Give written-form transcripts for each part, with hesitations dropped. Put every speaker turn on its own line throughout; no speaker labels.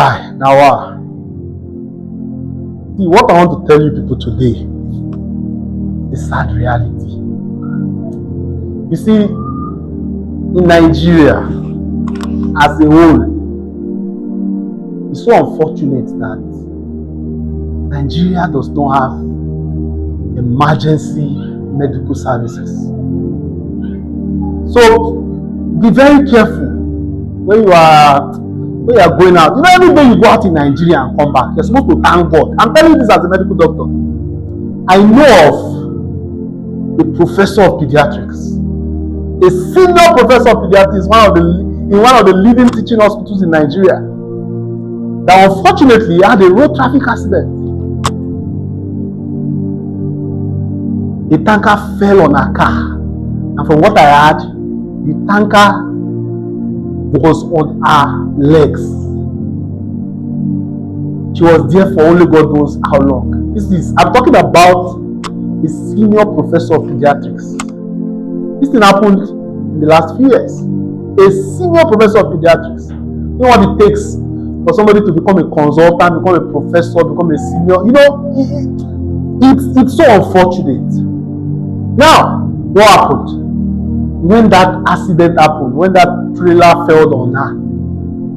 Hi, now, see what I want to tell you people today is sad reality. You see, in Nigeria as a whole, it's so unfortunate that Nigeria does not have emergency medical services. So be very careful when you are going out. You know, every day you go out in Nigeria and come back, you're supposed to thank God. I'm telling you this as a medical doctor. I know of a professor of pediatrics, a senior professor of pediatrics, in one of the leading teaching hospitals in Nigeria, that unfortunately had a road traffic accident. A tanker fell on her car, and from what I heard, the tanker was on her legs. She was there for only God knows how long. I'm talking about a senior professor of pediatrics. This thing happened in the last few years. A senior professor of pediatrics. You know what it takes for somebody to become a consultant, become a professor, become a senior? You know, it's so unfortunate. Now, what happened? When that accident happened, when that trailer fell on her,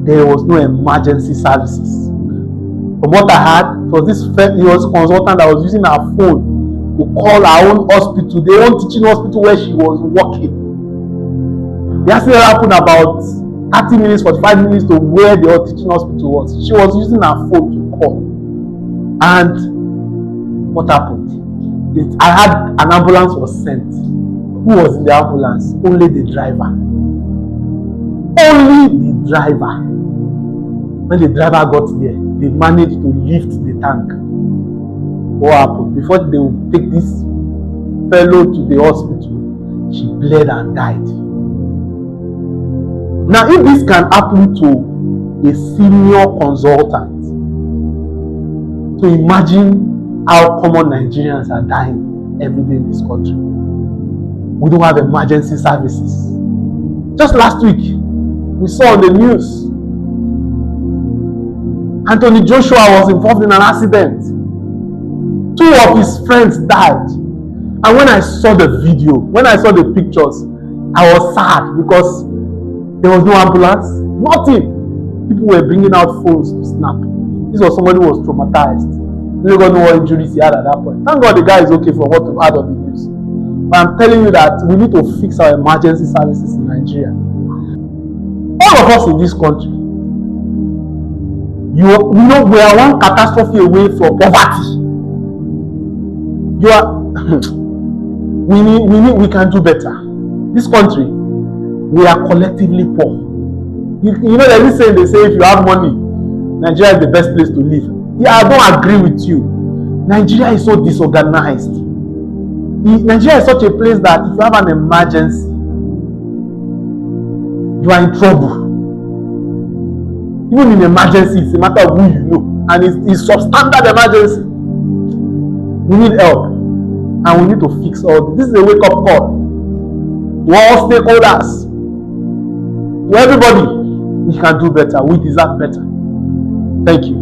there was no emergency services. From what I heard, it was consultant that was using her phone to call her own hospital, their own teaching hospital where she was working. The accident happened about 30 minutes, 45 minutes to where the teaching hospital was. She was using her phone to call. And what happened? I had an ambulance was sent. Who was in the ambulance? Only the driver. Only the driver. When the driver got there, they managed to lift the tank. What happened? Before they would take this fellow to the hospital, she bled and died. Now, if this can happen to a senior consultant, so imagine how common Nigerians are dying every day in this country. We don't have emergency services. Just last week, we saw on the news, Anthony Joshua was involved in an accident. 2 of his friends died. And when I saw the video, when I saw the pictures, I was sad because there was no ambulance, nothing. People were bringing out phones to snap. This was somebody who was traumatized. We don't know what injuries he had at that point. Thank God the guy is okay from what we've heard on the news. But I'm telling you that we need to fix our emergency services in Nigeria. All of us in this country, we are one catastrophe away from poverty. We can do better. This country, we are collectively poor. You know, there's this saying, they say if you have money, Nigeria is the best place to live. Yeah, I don't agree with you. Nigeria is so disorganized. Nigeria is such a place that if you have an emergency, you are in trouble. Even in emergency, it's a matter of who you know, and it's substandard emergency. We need help, and we need to fix all this. This is a wake-up call to all stakeholders, to everybody. We can do better. We deserve better. Thank you.